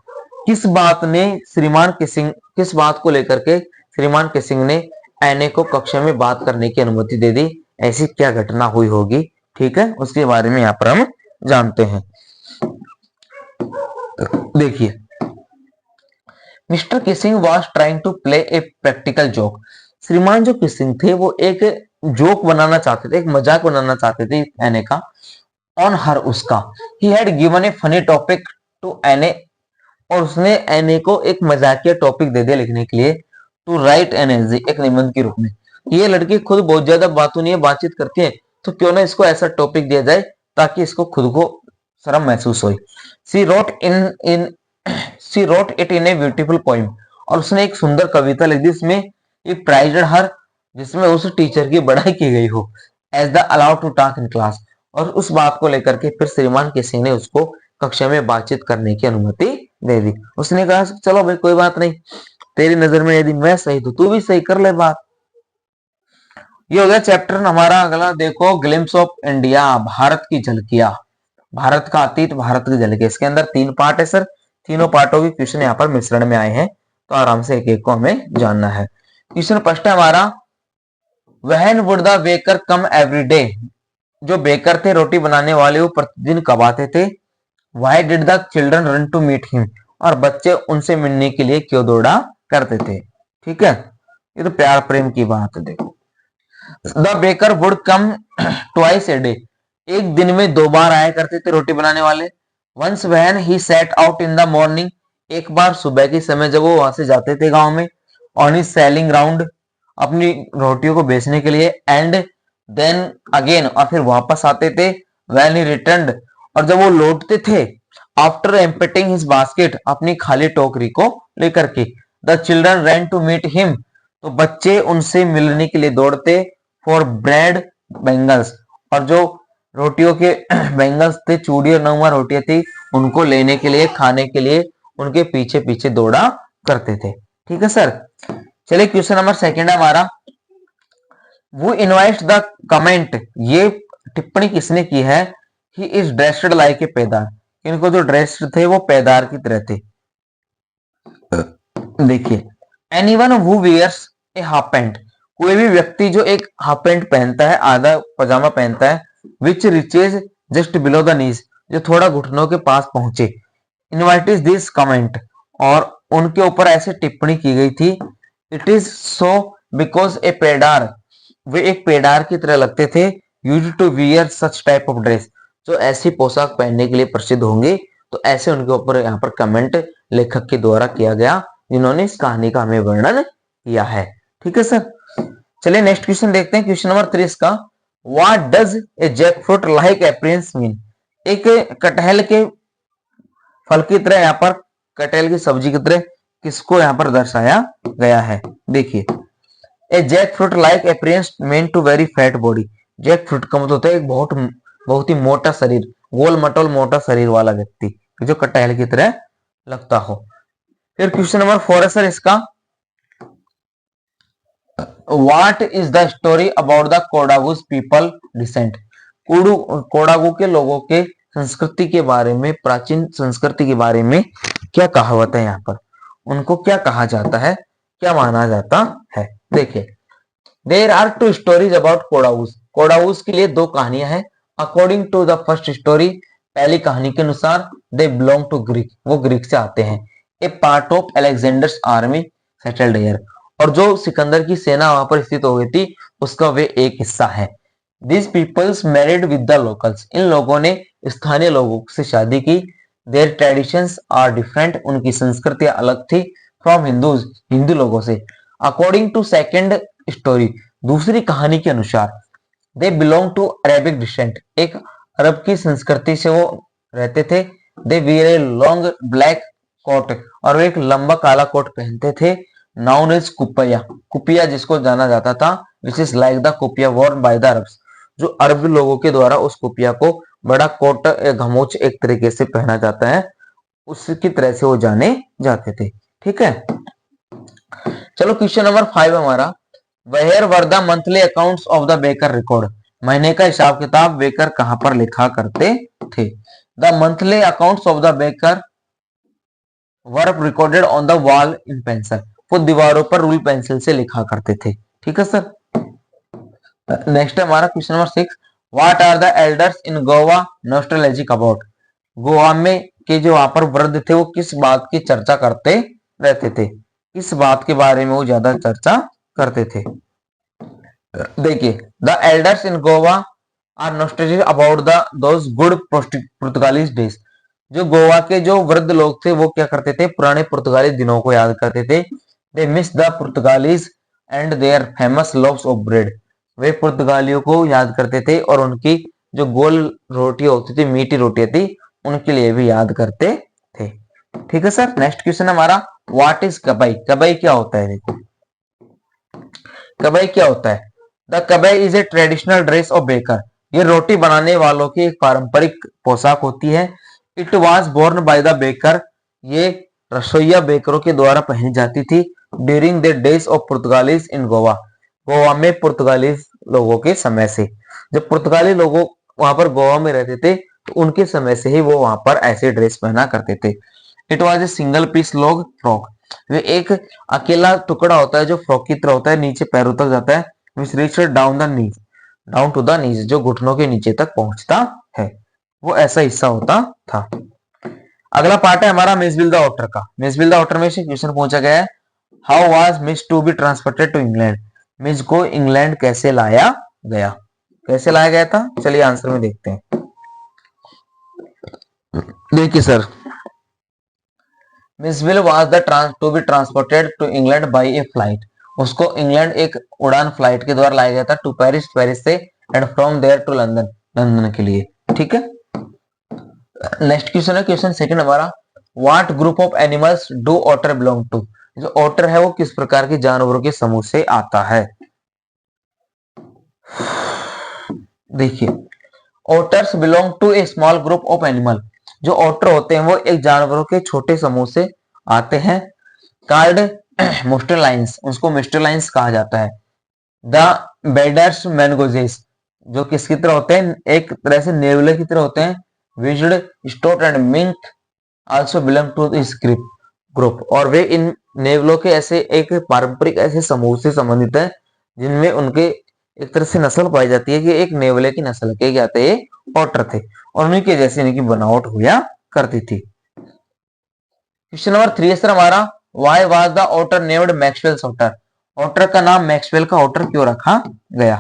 किस बात ने श्रीमान किसिंग, किस बात को लेकर के श्रीमान किसिंग ने एने को कक्षा में बात करने की अनुमति दे दी, ऐसी क्या घटना हुई होगी। ठीक है, उसके बारे में यहाँ पर हम जानते हैं। देखिए, Mr Keesing was trying to play a practical joke, श्रीमान जो किसिंग थे वो एक जोक बनाना चाहते थे, एक मजाक बनाना चाहते थे एने का, ऑन हर, उसका। He had given a funny topic to Anne, और उसने एने को एक मजाकिया टॉपिक दे दिया लिखने के लिए, टू राइट एन एज, एक निबंध के रूप में। ये लड़की खुद बहुत ज्यादा बातूनी है, बातचीत करती है, तो क्यों ना इसको ऐसा टॉपिक दिया जाए ताकि इसको खुद को शर्म महसूस हो। She wrote it in a beautiful poem, और उसने एक सुंदर कविता लिख दी, इसमें एक प्राइज्ड हर, जिसमें उस टीचर की बड़ाई की गई हो, as the allowed to talk in class, और उस बात को लेकर के फिर श्रीमान किसिंग ने उसको कक्षा में बातचीत करने की अनुमति दे दी। उसने कहा चलो भाई कोई बात नहीं, तेरी नजर में यदि मैं सही तो तू भी सही कर ले बात। ये हो गया चैप्टर हमारा। अगला देखो, ग्लिम्स ऑफ इंडिया, भारत की झलकियां, भारत का अतीत, भारत की झलकियां। इसके अंदर 3 पार्ट है सर, तीनों पार्टों के क्वेश्चन यहाँ पर मिश्रण में आए हैं, तो आराम से एक एक को हमें जानना है। क्वेश्चन फर्स्ट है हमारा, when would the baker come every day, जो बेकर थे रोटी बनाने वाले वो प्रतिदिन कब आते थे। Why did the children run to meet him, और बच्चे उनसे मिलने के लिए क्यों दौड़ा करते थे। ठीक है, ये तो प्यार प्रेम की बात है। देखो, the baker would come twice a day, एक दिन में 2 बार आया करते थे रोटी बनाने वाले। Once when he set out in the morning, एक बार सुबह के समय जब वो वहां से जाते थे गांव में, ऑन हिज सेलिंग राउंड, अपनी रोटियों को बेचने के लिए, एंड देन अगेन, और फिर वापस आते थे, व्हेन ही रिटर्न्ड, और जब वो लौटते थे, आफ्टर एम्पटिंग हिज बास्केट, अपनी खाली टोकरी को लेकर के, the children ran to meet him, तो बच्चे उनसे मिलने के लिए दौड़ते, फॉर ब्रेड बेंगल्स, और जो रोटियों के बेंगल्स थे, चूड़ी और नुमा रोटियां थी, उनको लेने के लिए, खाने के लिए उनके पीछे पीछे दौड़ा करते थे। ठीक है सर, चलिए क्वेश्चन नंबर सेकंड है हमारा, वो इनवाइट द कमेंट, ये टिप्पणी किसने की है, he is dressed like a pader, इनको जो ड्रेस्ड थे वो पैदार की तरह थे। देखिए, anyone who wears a half pant, कोई भी व्यक्ति जो एक हाफ पैंट पहनता है, आधा पजामा पहनता है, which reaches just below the knees, जो थोड़ा घुटनों के पास पहुंचे, इनवाइट इज दिस कमेंट, और उनके ऊपर ऐसे टिप्पणी की गई थी, it is so because a पेडार, वे एक पेडार की तरह लगते थे, used to wear such type of dress, जो ऐसी पोशाक पहनने के लिए प्रसिद्ध होंगे। तो ऐसे उनके ऊपर यहाँ पर कमेंट लेखक के द्वारा किया गया, जिन्होंने इस कहानी का हमें वर्णन किया है। ठीक है सर, चलिए नेक्स्ट क्वेश्चन देखते हैं, क्वेश्चन नंबर 3 का, what does a jackfruit like appearance mean, एक कटहल के फल की तरह, यहाँ पर कटहल की सब्जी की तरह किसको यहाँ पर दर्शाया गया है। देखिए, a jackfruit like appearance men to very fat body, jackfruit का मतलब होता है एक बहुत ही मोटा शरीर, गोल मटोल मोटा शरीर वाला व्यक्ति जो कटहल की तरह लगता हो। फिर क्वेश्चन नंबर 4 है सर इसका, what is the story about the Kodagus people descent, Kodagu के लोगों के संस्कृति के बारे में, प्राचीन संस्कृति के बारे में क्या कहावत है, यहाँ पर उनको क्या कहा जाता है, क्या माना जाता है। देखिए, there are 2 stories about Kodagus, Kodagus के लिए 2 कहानियां हैं। According to the first story, पहली कहानी के अनुसार, दे बिलोंग टू ग्रीक, वो ग्रीक से आते हैं, a part of Alexander's army settled here, और जो सिकंदर की सेना वहां पर स्थित हो गई थी, उसका वे एक हिस्सा है। This peoples married with the locals, इन लोगों ने स्थानीय लोगों से शादी की। देयर ट्रेडिशंस आर डिफरेंट, उनकी संस्कृतियां अलग थी, फ्रॉम हिंदूज, हिंदू लोगों से। अकॉर्डिंग टू सेकेंड स्टोरी, दूसरी कहानी के अनुसार, they belong to Arabic descent, एक अरब की संस्कृति से वो रहते थे। They wear a long black coat, और वो एक लंबा काला कोट पहनते थे। नाउन इज कुपिया, कुपिया जिसको जाना जाता था, which is like the kupia worn by the Arabs, जो अरब लोगों के द्वारा उस कुपिया को, बड़ा कोट घमोच एक तरीके से पहना जाता है, उसकी तरह से वो जाने जाते थे। ठीक है, चलो क्वेश्चन नंबर 5 हमारा, where were the monthly accounts of the baker record, महीने का हिसाब किताब बेकर कहां पर लिखा करते थे। The monthly accounts of the baker were recorded on the wall in pencil, वो दीवारों पर रूल पेंसिल से लिखा करते थे। ठीक है सर, नेक्स्ट है हमारा question number 6, what are the elders in Goa nostalgic about, Goa में के जो वहां पर वृद्ध थे वो किस बात की चर्चा करते रहते थे, किस बात के बारे में वो ज्यादा चर्चा करते थे। देखिए, the elders in Goa are nostalgic about the those good Portuguese days, जो गोवा के जो वृद्ध लोग थे वो क्या करते थे, पुराने पुर्तगाली दिनों को याद करते थे। They miss the Portuguese and their famous loaves of bread, वे पुर्तगालियों को याद करते थे और उनकी जो गोल रोटियां होती थी, मीठी रोटियां थी, उनके लिए भी याद करते थे। ठीक है सर, नेक्स्ट क्वेश्चन हमारा, व्हाट इज कबाई, कबाई क्या होता है। देखो, कबाई क्या होता है, the कबाई is a traditional dress of baker, ये रोटी बनाने वालों की एक पारंपरिक पोशाक होती है। It was born by the baker, ये रसोईया बेकरों के द्वारा पहनी जाती थी। During the days of Portuguese in Goa, Goa में पुर्तगाली लोगों के समय से, जब पुर्तगाली लोगों वहां पर गोवा में रहते थे, तो उनके समय से ही वो वहां पर ऐसे ड्रेस पहना करते थे। It was a single piece long frock, वे एक अकेला टुकड़ा होता है जो फ्रॉक की तरह होता है, नीचे पैरों तक जाता है, which reach down the knees, down to the knees, जो घुटनों के नीचे तक पहुंचता है, वो ऐसा हिस्सा होता था। अगला पार्ट है हमारा मिस बिल द ऑटर का। मिस बिल द ऑटर में से क्वेश्चन पूछा गया है, how was Mij to be transported to England. Mij को इंग्लैंड कैसे लाया गया, कैसे लाया गया था, चलिए आंसर में देखते हैं। देखिए sir, Mij will was the to be transported to England by a flight. उसको इंग्लैंड एक उड़ान फ्लाइट के द्वारा लाया गया था टू पेरिस, पेरिस से, and from there to London, London के लिए। ठीक है, नेक्स्ट क्वेश्चन है क्वेश्चन सेकंड हमारा, what group of animals do otter belong to. जो ऑटर है वो किस प्रकार के जानवरों के समूह से आता है। देखिए, otters belong to a small group of animal. जो ऑटर होते हैं वो एक जानवरों के छोटे समूह से आते हैं। कार्ड मोस्टेलाइंस, उसको मोस्टेलाइंस कहा जाता है। द बेडर्स मैनगोजेस, जो किसकी तरह होते हैं, एक तरह से नेवले की तरह होते हैं। विज्ड, stoat and mink also belong to this group, और वे इन नेवलों के ऐसे एक पारंपरिक ऐसे समूह से संबंधित है जिनमें उनके एक तरह से नस्ल पाई जाती है कि एक नेवले की नस्ल के क्या थे, ऑटर थे, और उन्हीं के जैसे इनकी बनावट हुआ करती थी। क्वेश्चन नंबर 3 है सर हमारा, why was the otter named Maxwell's otter. Otter का नाम मैक्सवेल का ऑटर क्यों रखा गया।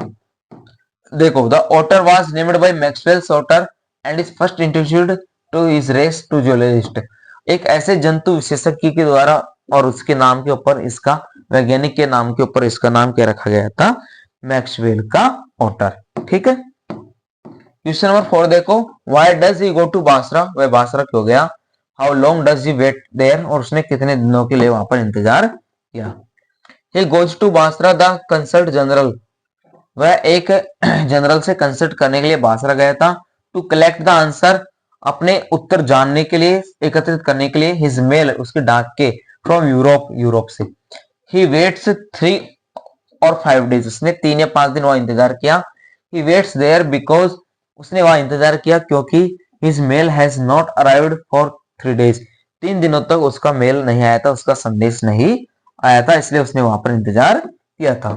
देखो, the otter was named by Maxwell's otter and is first introduced to his race to zoologist. एक ऐसे जंतु विशेषज्ञ के द्वारा और उसके नाम के ऊपर, इसका वैज्ञानिक के नाम के ऊपर इसका नाम क्या रखा गया था, मैक्सवेल का ऑटर। ठीक है, क्वेश्चन नंबर 4 देखो, why does he go to Basra, वह बांसरा क्यों गया। How long does he wait there, और उसने कितने दिनों के लिए वहां पर इंतजार किया। He goes to Basra the consulate general, वह एक जनरल से कंसल्ट करने के लिए बांसरा गया था। टू कलेक्ट द आंसर, अपने उत्तर जानने के लिए, एकत्रित करने के लिए। हिज मेल, उसके डाक के, फ्रॉम यूरोप, यूरोप से। ही वेट्स 3 और 5 डेज, उसने 3 या 5 दिन वहां इंतजार किया। ही वेट्स देयर बिकॉज, उसने वहां इंतजार किया क्योंकि his mail has not arrived for 3 days, 3 दिनों तक उसका मेल नहीं आया था, उसका संदेश नहीं आया था, इसलिए उसने वहां पर इंतजार किया था।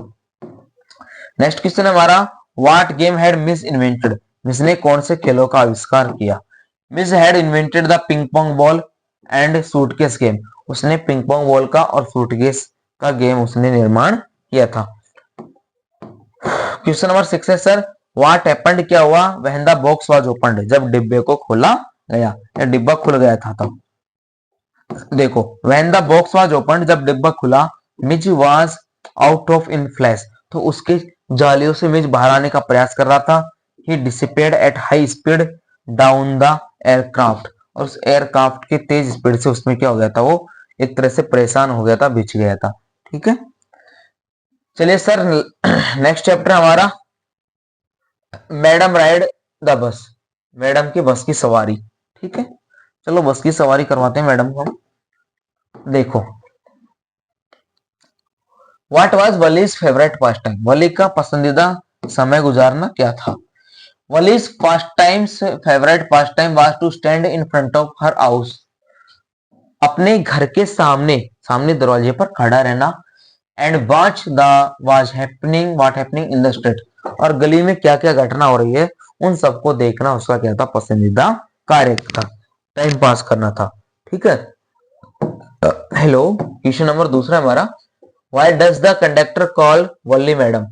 नेक्स्ट क्वेश्चन है हमारा, what game had miss invented, miss ने कौन से खेलों का आविष्कार किया। Miss had invented the ping pong ball and suitcase game, उसने पिंग पोंग बॉल का और सूटकेस का गेम उसने निर्माण किया था। क्वेश्चन नंबर 6 है सर, व्हाट हैपेंड, क्या हुआ, when the box was opened, जब डिब्बे को खोला गया, या डिब्बा खुल गया था तब। देखो, when the box was opened, जब डिब्बा खुला, Mij was out of in flash, तो उसके जालियों से मिज बाहर आने का प्रयास कर रहा था। He disappeared at high speed down the aircraft, और उस एयरक्राफ्ट के तेज स्पीड से उसमें क्या हो गया था, वो एक तरह से परेशान हो गया था, बिछ गया था। ठीक है, चलिए सर नेक्स्ट चैप्टर हमारा, madam ride the bus, madam की बस की सवारी। ठीक है, चलो बस की सवारी करवाते हैं मैडम को। देखो, what was Valli's favourite pastime, Valli का पसंदीदा समय गुजारना क्या था। Valli's pastimes favourite pastime was to stand in front of her house, अपने घर के सामने, सामने दरवाजे पर खड़ा रहना। And watch the was happening, what happening in the street, और गली में क्या क्या घटना हो रही है उन सबको देखना उसका क्या था, पसंदीदा कार्य था, टाइम पास करना था। ठीक है, हेलो, क्वेश्चन नंबर दूसरा हमारा, why does the conductor call Valli madam,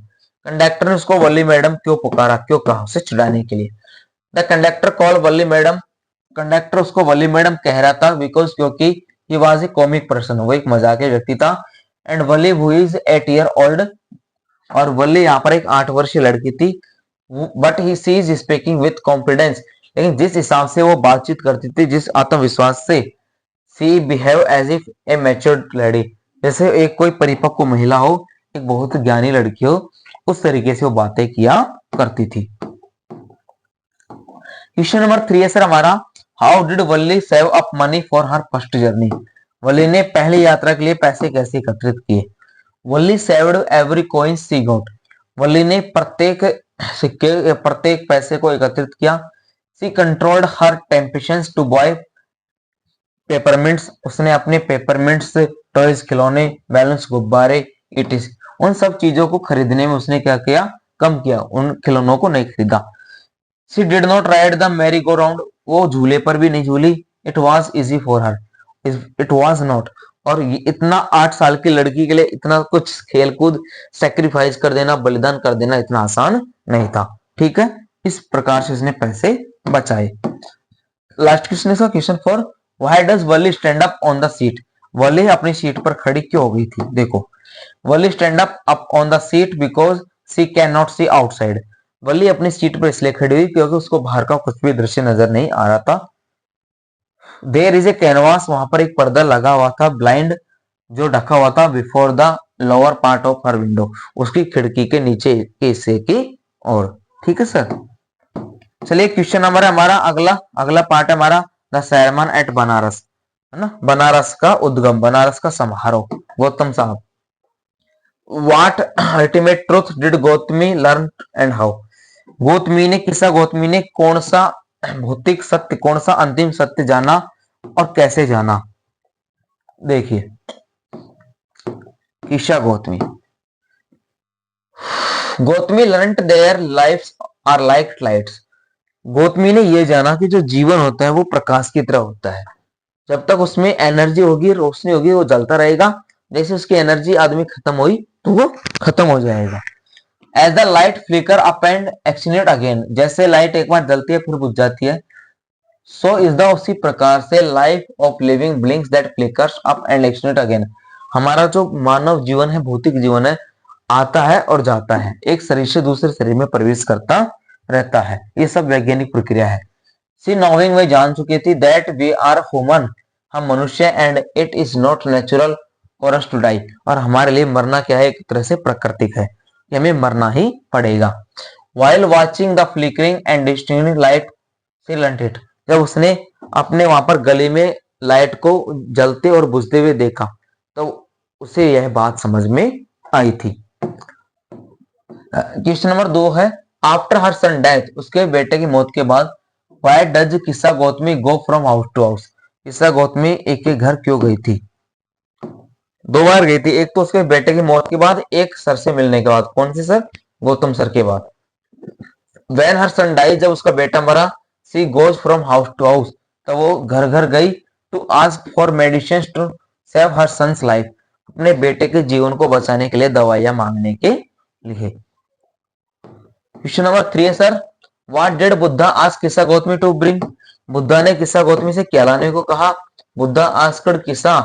conductor ने उसको वल्ली मैडम क्यों पुकारा, क्यों कहा, उसे चिढ़ाने के लिए। The conductor call Valli madam, conductor उसको वल्ली मैडम कह रहा था बिकॉज, क्योंकि he was a comic person, वो एक मजाकिया व्यक्ति था। And Valli who is 8 year old, और वली यहाँ पर एक 8 वर्षीय लड़की थी। But he she is speaking with confidence, लेकिन जिस हिसाब से वो बातचीत करती थी, जिस आत्मविश्वास से, she behave as if a matured lady, जैसे एक कोई परिपक्व महिला हो, एक बहुत ज्ञानी लड़की हो, उस तरीके से वो बातें किया करती थी। क्वेश्चन नंबर 3 है सर हमारा, how did Valli save up money for her first journey, Valli ने पहली यात्रा के लिए पैसे कैसे एकत्रित किए। Valli saved every coin she got, Valli ने प्रत्येक सिक्के, प्रत्येक पैसे को एकत्रित किया। She controlled her temptations to buy peppermints, उसने अपने पेपरमिंट्स, टॉयज, खिलौने, बैलून्स, गुब्बारे, इटिस, उन सब चीजों को खरीदने में उसने क्या किया, कम किया, उन खिलौनों को नहीं खरीदा। She did not ride the merry go round, वो झूले पर भी नहीं झूली। It was easy for her, it was not. और इतना 8 साल की लड़की के लिए इतना कुछ खेलकूद सेक्रीफाइस कर देना, बलिदान कर देना इतना आसान नहीं था। ठीक है, इस प्रकार से इसने पैसे बचाए। लास्ट क्वेश्चन इसका, question 4, why does Valli stand up on the seat? Valli अपनी सीट पर खड़ी क्यों हो गई थी? देखो, Valli stand up on the seat because she can not see outside. Valli अपनी सीट पर इसलिए खड़ी हुई क्योंकि उसको बाहर का कुछ भी दृश्य नजर नहीं आ रहा था। देयर इज ए कैनवास, वहां पर एक पर्दा लगा हुआ था, ब्लाइंड जो ढका हुआ था, before the lower part of her window, उसकी खिड़की के नीचे के हिस्से की ओर। ठीक है सर, चलिए क्वेश्चन नंबर है हमारा अगला, अगला पार्ट है हमारा द सेरेमन एट बनारस, है ना, बनारस का उद्गम, बनारस का समारोह। गौतम साहब, what ultimate truth did Gautami learn and how? Gautami ने, किस्सा गौतमी ने कौन सा भौतिक सत्य, कौन सा अंतिम सत्य जाना और कैसे जाना? देखिए, Kisa Gotami, Gotami learnt their lives are like lights. Gotami ने यह जाना कि जो जीवन होता है वो प्रकाश की तरह होता है। जब तक उसमें एनर्जी होगी, रोशनी होगी, वो जलता रहेगा। जैसे उसकी एनर्जी आदमी खत्म हुई तो वो खत्म हो जाएगा। As the light flicker up and extinct again, जैसे लाइट एक बार जलती है फिर बुझ जाती है, सो इज द, उसी प्रकार से life of living blinks that flickers up and extinct again. हमारा जो मानव जीवन है, भौतिक जीवन है, आता है और जाता है, एक शरीर से दूसरे शरीर में प्रवेश करता रहता है। ये सब वैज्ञानिक प्रक्रिया है। सी नोविंग में जान चुकी थी दैट वी आर ह्यूमन, हम मनुष्य, and it is not natural for us to die, और हमारे लिए मरना क्या है, एक तरह से प्राकृतिक है, हमें मरना ही पड़ेगा। While watching the flickering and distinct light she learned it, जब उसने अपने वहां पर गली में लाइट को जलते और बुझते हुए देखा तो उसे यह बात समझ में आई थी। क्वेश्चन नंबर 2 है, आफ्टर हर सन डेथ, उसके बेटे की मौत के बाद, why does Kisa Gotami go from house to house? Kisa Gotami एक के घर क्यों गई थी? 2 बार गई थी, एक तो उसके बेटे की मौत के बाद, एक सर से मिलने के बाद। कौन से सर? गौतम सर के बाद। व्हेन हर सन डाई, जब उसका बेटा मरा, she goes from house to house, तो वो घर घर गई, to ask for medicine to save her son's life, अपने बेटे के जीवन को बचाने के लिए दवाइयां मांगने के लिए। क्वेश्चन नंबर 3 है sir, what did Buddha ask किस्सा गौतमी टू ब्रिंग? बुद्धा ने किस्सा गौतमी से क्या लाने को कहा? बुद्धा आस्क्ड किस्सा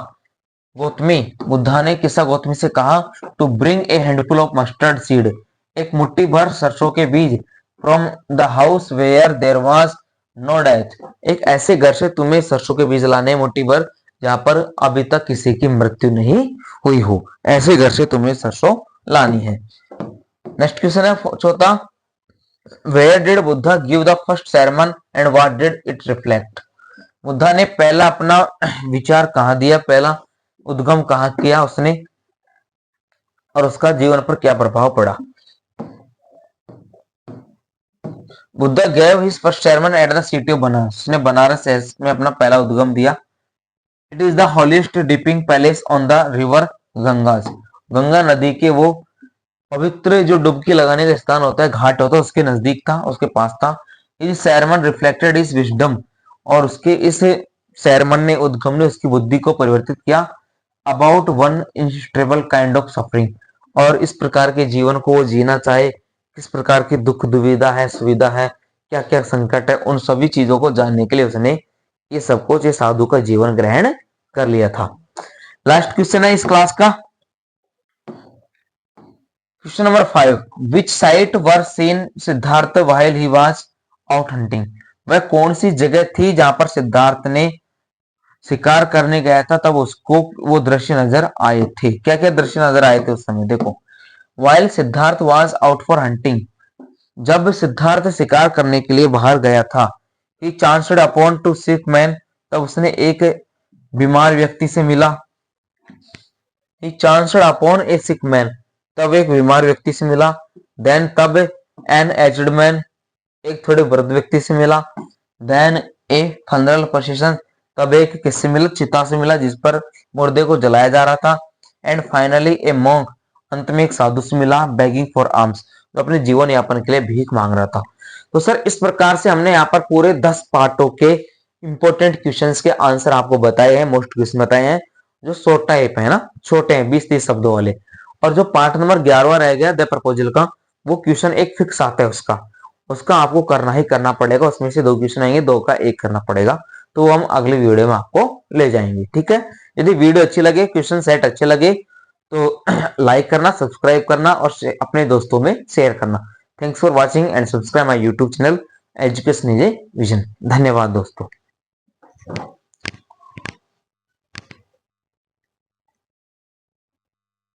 गौतमी, बुद्धा ने किस्सा गौतमी से कहा to bring a handful of mustard seed, एक मुट्ठी भर सरसों के बीज, from the house where there was no death, एक ऐसे घर से तुम्हें सरसों के बीज लाने, मुट्ठी भर जहां पर अभी तक किसी की मृत्यु नहीं हुई हो, ऐसे घर से तुम्हें सरसों लानी है। नेक्स्ट क्वेश्चन है 4, where did Buddha give the first sermon and what did it reflect? Buddha ने पहला अपना विचार कहाँ दिया, पहला उद्गम कहाँ किया उसने, और उसका जीवन पर क्या प्रभाव पड़ा? Buddha gave his first sermon at the city of Banaras, उसने बनारस शहर में अपना पहला उद्गम दिया। It is the holiest dipping place on the river Ganges, Ganga नदी के वो पवित्र जो डुबकी लगाने का स्थान होता है, घाट होता है, उसके नजदीक था, उसके पास था। इस sermon रिफ्लेक्टेड इज विजडम, और उसके इस sermon ने, उद्गम ने उसकी बुद्धि को परिवर्तित किया। About one instable kind of suffering, और इस प्रकार के जीवन को वो जीना चाहे, किस प्रकार की दुख दुविधा है, सुविधा है, क्या क्या संकट है, उन सभी चीजों को जानने के लिए उसने ये सब कुछ, ये साधु का जीवन ग्रहण कर लिया था। लास्ट क्वेश्चन है इस क्लास का, question number 5, which site were seen Siddharth while he was out hunting? वह कौन सी जगह थी जहां पर सिद्धार्थ ने शिकार करने गया था, तब उसको वो दृश्य नजर आए थे? क्या क्या दृश्य नजर आए थे उस समय? देखो, while Siddhartha was out for hunting, जब सिद्धार्थ शिकार करने के लिए बाहर गया था, he chanced upon to sick man, तब उसने एक बीमार व्यक्ति से मिला। He chanced upon a sick man, तब एक बीमार व्यक्ति से मिला। देन तब एन एज्ड मैन, एक थोड़े वृद्ध व्यक्ति से मिला। देन ए फनरल प्रोसेशन, तब एक किससे मिला? चिता से मिला, जिस पर मुर्दे को जलाया जा रहा था। एंड फाइनली ए मॉन्क, अंत में एक साधु से मिला, बेगिंग फॉर आर्म्स, जो अपने जीवन यापन के लिए भीख मांग रहा था। तो सर इस प्रकार से हमने यहाँ पर पूरे 10 पार्टों के इंपॉर्टेंट क्वेश्चंस के आंसर आपको बताए हैं, मोस्ट क्वेश्चन बताए हैं जो शॉर्ट टाइप है ना, छोटे हैं 20-30 शब्दों वाले। और जो पार्ट नंबर 11वां रह गया द प्रपोजल का, वो क्वेश्चन एक फिक्स आता है उसका, उसका आपको करना ही करना पड़ेगा। उसमें से 2 क्वेश्चन आएंगे, 2 का 1 करना पड़ेगा। तो वो हम अगली वीडियो में आपको ले जाएंगे, ठीक है। यदि वीडियो अच्छी लगे, क्वेश्चन सेट अच्छे लगे तो लाइक करना, सब्सक्राइब करना और अपने दोस्तों में शेयर करना। Thanks for watching and subscribe my YouTube channel education is a vision. धन्यवाद दोस्तों।